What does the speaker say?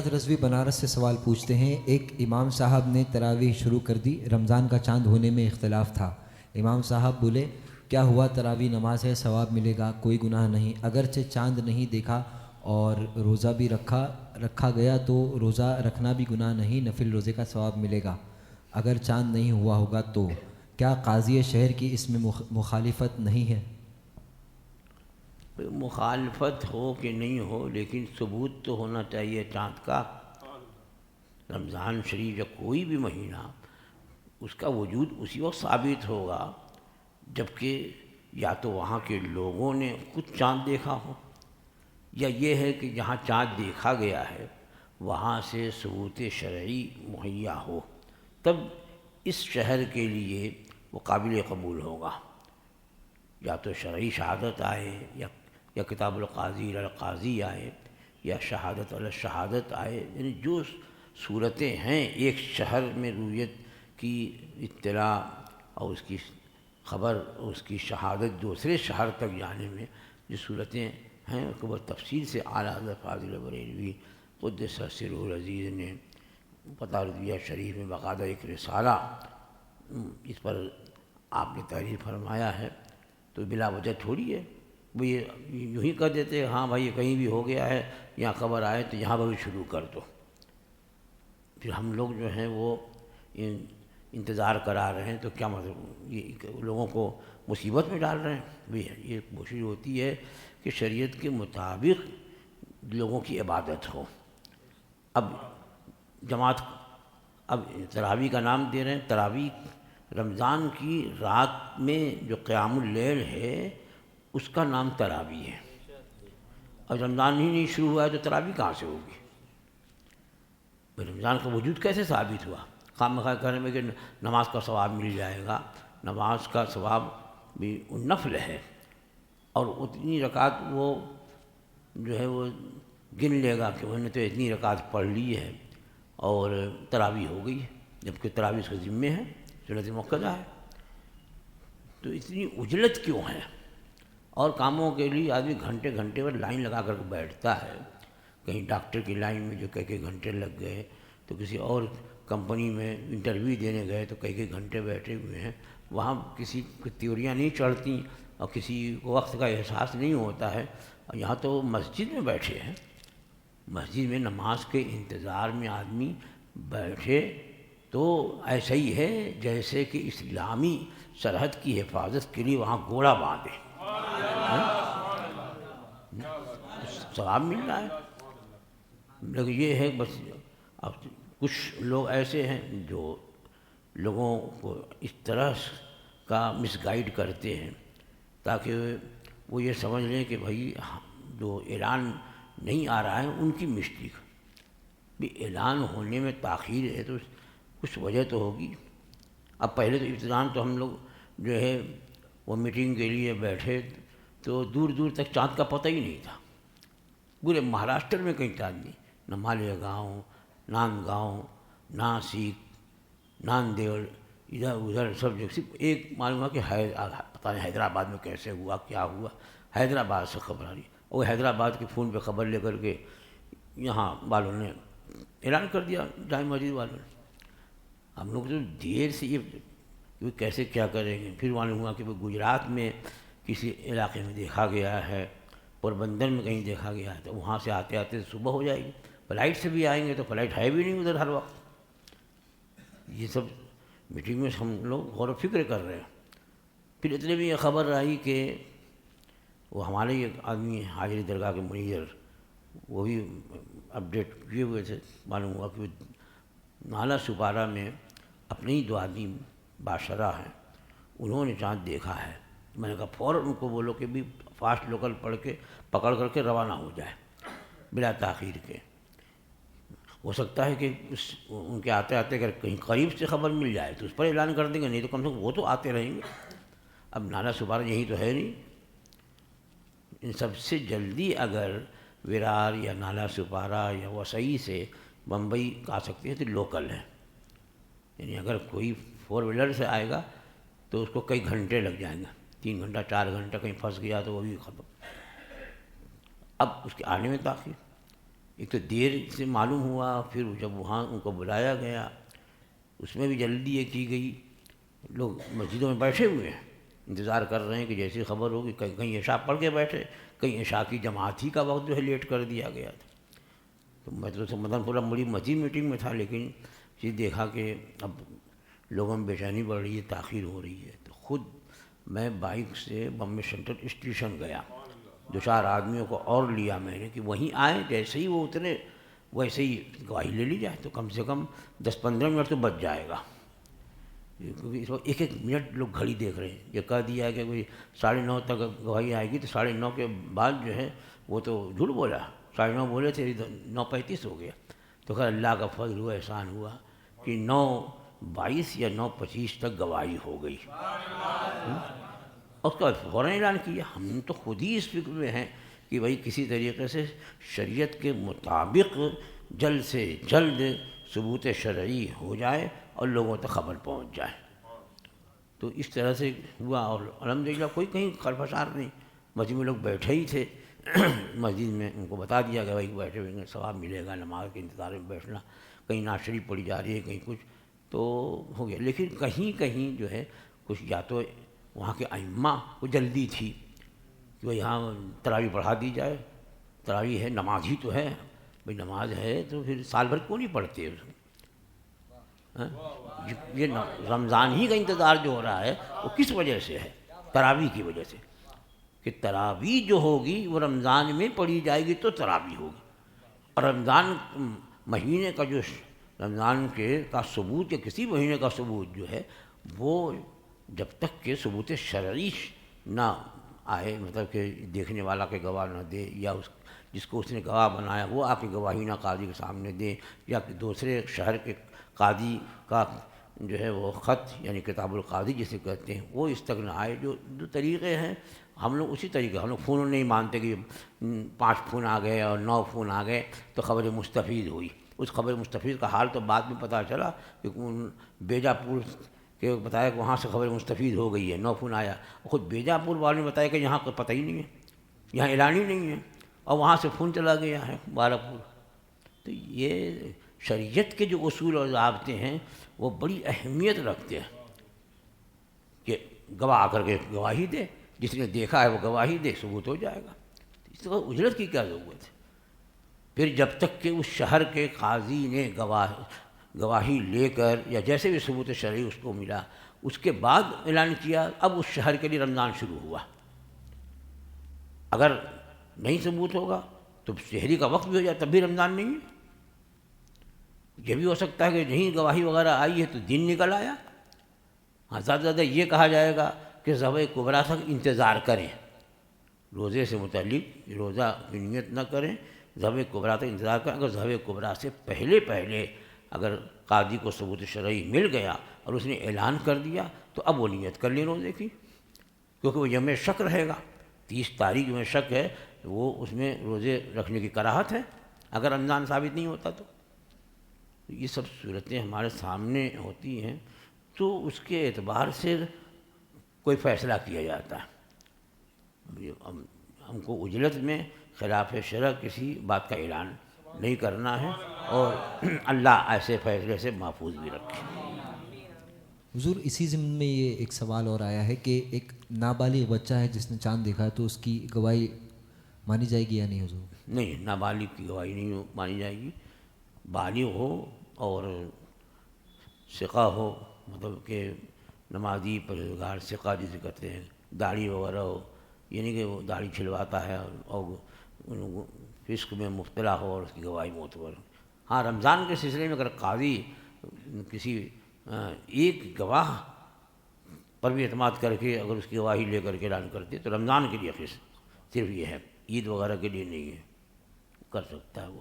ارشد رضوی بنارس سے سوال پوچھتے ہیں، ایک امام صاحب نے تراویح شروع کر دی، رمضان کا چاند ہونے میں اختلاف تھا۔ امام صاحب بولے کیا ہوا، تراویح نماز ہے، ثواب ملے گا، کوئی گناہ نہیں، اگرچہ چاند نہیں دیکھا اور روزہ بھی رکھا گیا تو روزہ رکھنا بھی گناہ نہیں، نفل روزے کا ثواب ملے گا، اگر چاند نہیں ہوا ہوگا تو کیا قاضی شہر کی اس میں مخالفت نہیں ہے؟ مخالفت ہو کہ نہیں ہو لیکن ثبوت تو ہونا چاہیے چاند کا۔ رمضان شریف یا کوئی بھی مہینہ اس کا وجود اسی وقت ثابت ہوگا جبکہ یا تو وہاں کے لوگوں نے خود چاند دیکھا ہو، یا یہ ہے کہ جہاں چاند دیکھا گیا ہے وہاں سے ثبوت شرعی مہیا ہو، تب اس شہر کے لیے وہ قابل قبول ہوگا۔ یا تو شرعی شہادت آئے یا کتاب القاضی القاضی آئے یا شہادت الشہادت آئے، یعنی جو صورتیں ہیں ایک شہر میں رویت کی اطلاع اور اس کی خبر اور اس کی شہادت دوسرے شہر تک جانے میں جو صورتیں ہیں اس کو بہت تفصیل سے اعلیٰ حضرت فاضل بریلوی قدس سرہ العزیز نے فتاوی شریف میں باقاعدہ ایک رسالہ اس پر آپ نے تحریر فرمایا ہے۔ تو بلا وجہ تھوڑی ہے وہ یہ یوں ہی کر دیتے ہاں بھائی یہ کہیں بھی ہو گیا ہے، یہاں خبر آئے تو یہاں پر بھی شروع کر دو، پھر ہم لوگ جو ہیں وہ انتظار کرا رہے ہیں، تو کیا مطلب یہ لوگوں کو مصیبت میں ڈال رہے ہیں؟ بھی یہ کوشش ہوتی ہے کہ شریعت کے مطابق لوگوں کی عبادت ہو۔ اب جماعت اب تراویح کا نام دے رہے ہیں، تراویح رمضان کی رات میں جو قیام اللیل ہے اس کا نام تراویح ہے۔ اب رمضان ہی نہیں شروع ہوا ہے تو تراویح کہاں سے ہوگی؟ رمضان کا وجود کیسے ثابت ہوا؟ خواہ مخواہ کہنے میں کہ نماز کا ثواب مل جائے گا، نماز کا ثواب بھی نفل ہے اور اتنی رکعت وہ جو ہے وہ گن لے گا کہ انہوں نے تو اتنی رکعت پڑھ لی ہے اور تراویح ہو گئی ہے، جبکہ تراویح اس کے ذمے ہے، سنت مؤکدہ ہے۔ تو اتنی عجلت کیوں ہے؟ اور کاموں کے لیے آدمی گھنٹے گھنٹے پر لائن لگا کر بیٹھتا ہے، کہیں ڈاکٹر کی لائن میں جو کئی گھنٹے لگ گئے، تو کسی اور کمپنی میں انٹرویو دینے گئے تو کئی گھنٹے بیٹھے ہوئے ہیں، وہاں کسی کی تیوریاں نہیں چڑھتی اور کسی کو وقت کا احساس نہیں ہوتا ہے، اور یہاں تو مسجد میں بیٹھے ہیں، مسجد میں نماز کے انتظار میں آدمی بیٹھے تو ایسا ہی ہے جیسے کہ اسلامی سرحد کی حفاظت کے لیے وہاں گھوڑا باندھے، ثواب مل رہا ہے۔ لیکن یہ ہے بس اب کچھ لوگ ایسے ہیں جو لوگوں کو اس طرح کا مس گائیڈ کرتے ہیں تاکہ وہ یہ سمجھ لیں کہ بھائی جو اعلان نہیں آ رہا ہے ان کی مسٹیک، بھی اعلان ہونے میں تاخیر ہے تو کچھ وجہ تو ہوگی۔ اب پہلے تو ابتداءً تو ہم لوگ جو ہے وہ میٹنگ کے لیے بیٹھے تو دور دور تک چاند کا پتہ ہی نہیں تھا، پورے مہاراشٹر میں کہیں چاند نہیں، نہ مالیگاؤں، ناندگاؤں، ناسک، ناندیڑ، ادھر ادھر سب جگہ صرف ایک معلوم ہوا کہ پتہ نہیں حیدرآباد میں کیسے ہوا کیا ہوا، حیدرآباد سے خبر آ رہی، وہ حیدرآباد کے فون پہ خبر لے کر کے یہاں والوں نے اعلان کر دیا، جامع مسجد والوں نے۔ ہم لوگ تو دیر سے یہ کیسے کیا کریں گے، پھر معلوم ہوا کہ وہ گجرات میں کسی علاقے میں دیکھا گیا ہے، پوربندر میں کہیں دیکھا گیا ہے، تو وہاں سے آتے آتے صبح ہو جائے گی، فلائٹ سے بھی آئیں گے تو فلائٹ ہے بھی نہیں ادھر ہر وقت۔ یہ سب میٹنگ میں ہم لوگ غور و فکر کر رہے ہیں۔ پھر اتنے بھی یہ خبر آئی کہ وہ ہمارے ایک آدمی حاضری درگاہ کے منیجر وہ بھی اپڈیٹ کیے ہوئے تھے، معلوم ہوا کہ وہ نالا سپارہ میں اپنے ہی دو آدمی باشرہ ہیں، انہوں نے چاند دیکھا ہے۔ میں نے کہا فوراً ان کو بولو کہ بھی فاسٹ لوکل پکڑ کر کے روانہ ہو جائے بلا تاخیر کے۔ ہو سکتا ہے کہ ان کے آتے آتے اگر کہیں قریب سے خبر مل جائے تو اس پر اعلان کر دیں گے، نہیں تو کم سے کم وہ تو آتے رہیں گے۔ اب نالا سپارہ یہی تو ہے نہیں، ان سب سے جلدی اگر ورار یا نالا سپارہ یا وسئی سے بمبئی آ سکتے ہیں تو لوکل ہے، یعنی اگر کوئی فور ویلر سے آئے گا تو اس کو کئی گھنٹے لگ جائیں گے، 3 گھنٹہ 4 گھنٹہ، کہیں پھنس گیا تو وہ بھی ختم۔ اب اس کے آنے میں تاخیر، ایک تو دیر سے معلوم ہوا، پھر جب وہاں ان کو بلایا گیا اس میں بھی جلدی یہ کی گئی، لوگ مسجدوں میں بیٹھے ہوئے ہیں، انتظار کر رہے ہیں کہ جیسی خبر ہوگی، کہیں عشاء پڑھ کے بیٹھے، کہیں عشاء کی جماعت ہی کا وقت جو ہے لیٹ کر دیا گیا تھا۔ تو میں تو مدن پورہ بڑی مسجد میٹنگ میں تھا، لیکن پھر دیکھا کہ اب لوگوں میں بے چینی بڑھ رہی ہے، تاخیر ہو رہی ہے، تو خود میں بائک سے بمبے سینٹرل اسٹیشن گیا، 2-4 آدمیوں کو اور لیا میں نے کہ وہیں آئیں، جیسے ہی وہ اترے ویسے ہی گواہی لے لی جائے، تو کم سے کم 10-15 منٹ تو بچ جائے گا، کیونکہ اس وقت 1-1 منٹ لوگ گھڑی دیکھ رہے ہیں۔ یہ کہہ دیا ہے کہ کوئی 9:30 تک گواہی آئے گی، تو 9:30 کے بعد جو ہے وہ تو جھوٹ بولا، 9:30 بولے تھے، 9:35 ہو گیا۔ تو خیر اللہ کا فضل ہوا، احسان ہوا کہ 9:22 یا 9:25 تک گواہی ہو گئی، اس کا فوراً اعلان کیا۔ ہم تو خود ہی اس فکر میں ہیں کہ بھائی کسی طریقے سے شریعت کے مطابق جلد سے جلد ثبوت شرعی ہو جائے اور لوگوں تک خبر پہنچ جائے۔ تو اس طرح سے ہوا، اور الحمدللہ کوئی کہیں خلفشار نہیں، مسجد میں لوگ بیٹھے ہی تھے، مسجد میں ان کو بتا دیا کہ بھائی بیٹھے ہوئے ثواب ملے گا، نماز کے انتظار میں بیٹھنا، کہیں نعت شریف پڑھی جا رہی ہے، کہیں کچھ، تو ہو گیا۔ لیکن کہیں کہیں جو ہے کچھ یا تو وہاں کے ائمہ کو جلدی تھی کہ بھائی یہاں تراویح پڑھا دی جائے، تراویح ہے، نماز ہی تو ہے، بھائی نماز ہے تو پھر سال بھر کیوں نہیں پڑھتے اس کو؟ یہ رمضان ہی کا انتظار جو ہو رہا ہے وہ کس وجہ سے ہے؟ تراویح کی وجہ سے، کہ تراویح جو ہوگی وہ رمضان میں پڑھی جائے گی تو تراویح ہوگی، اور رمضان مہینے کا جو رمضان کا ثبوت یا کسی مہینے کا ثبوت جو ہے وہ جب تک کہ ثبوت شرعی نہ آئے، مطلب کہ دیکھنے والا کے گواہ نہ دے، یا جس کو اس نے گواہ بنایا وہ آ کے گواہی نہ قاضی کے سامنے دے، یا دوسرے شہر کے قاضی کا جو ہے وہ خط یعنی کتاب القاضی جسے کہتے ہیں وہ اس تک نہ آئے، جو طریقے ہیں ہم لوگ اسی طریقے، ہم لوگ فون نہیں مانتے کہ 5 فون آ گئے اور 9 فون آ گئے تو خبر مستفید ہوئی۔ اس خبر مستفید کا حال تو بعد میں پتہ چلا کہ بیجاپور کہ بتایا کہ وہاں سے خبر مستفید ہو گئی ہے، 9 فون آیا، خود بیجاپور والوں نے بتایا کہ یہاں کو پتہ ہی نہیں ہے، یہاں اعلان ہی نہیں ہے، اور وہاں سے فون چلا گیا ہے بارہپور۔ تو یہ شریعت کے جو اصول اور ضابطے ہیں وہ بڑی اہمیت رکھتے ہیں کہ گواہ آ کر کے گواہی دے، جس نے دیکھا ہے وہ گواہی دے، ثبوت ہو جائے گا، اس طرح اجرت کی کیا ضرورت ہے؟ پھر جب تک کہ اس شہر کے قاضی نے گواہی لے کر یا جیسے بھی ثبوت شرعی اس کو ملا اس کے بعد اعلان کیا، اب اس شہر کے لیے رمضان شروع ہوا۔ اگر نہیں ثبوت ہوگا تو سحری کا وقت بھی ہو جائے تب بھی رمضان نہیں ہے۔ یہ بھی ہو سکتا ہے کہ نہیں گواہی وغیرہ آئی ہے تو دن نکل آیا، ہاں زیادہ زیادہ یہ کہا جائے گا کہ ذبح کبریٰ تک انتظار کریں، روزے سے متعلق روزہ کی نیت نہ کریں، ذبح کبریٰ تک انتظار کریں۔ اگر ذبح کبریٰ سے پہلے اگر قاضی کو ثبوت شرعی مل گیا اور اس نے اعلان کر دیا تو اب وہ نیت کر لیں روزے کی، کیونکہ وہ یوم شک رہے گا، 30 تاریخ میں شک ہے، وہ اس میں روزے رکھنے کی کراہت ہے اگر رمضان ثابت نہیں ہوتا تو۔ یہ سب صورتیں ہمارے سامنے ہوتی ہیں تو اس کے اعتبار سے کوئی فیصلہ کیا جاتا ہے۔ ہم کو اجلت میں خلاف شرع کسی بات کا اعلان نہیں کرنا ہے، اور اللہ ایسے فیصلے سے محفوظ بھی رکھے۔ حضور اسی ضمن میں یہ ایک سوال اور آیا ہے کہ ایک نابالغ بچہ ہے جس نے چاند دیکھا ہے تو اس کی گواہی مانی جائے گی یا نہیں حضور؟ نہیں، نابالغ کی گواہی نہیں مانی جائے گی، بالغ ہو اور ثقہ ہو، مطلب کہ نمازی پرہیزگار ثقہ جسے کہتے ہیں، داڑھی وغیرہ ہو، یہ نہیں کہ وہ داڑھی چھلواتا ہے اور فسق میں مبتلا ہو اور اس کی گواہی معتبر ہو۔ ہاں رمضان کے سلسلے میں اگر قاضی کسی ایک گواہ پر بھی اعتماد کر کے اگر اس کی گواہی لے کر کے اعلان کرتے تو رمضان کے لیے صرف یہ ہے، عید وغیرہ کے لیے نہیں ہے، کر سکتا ہے وہ۔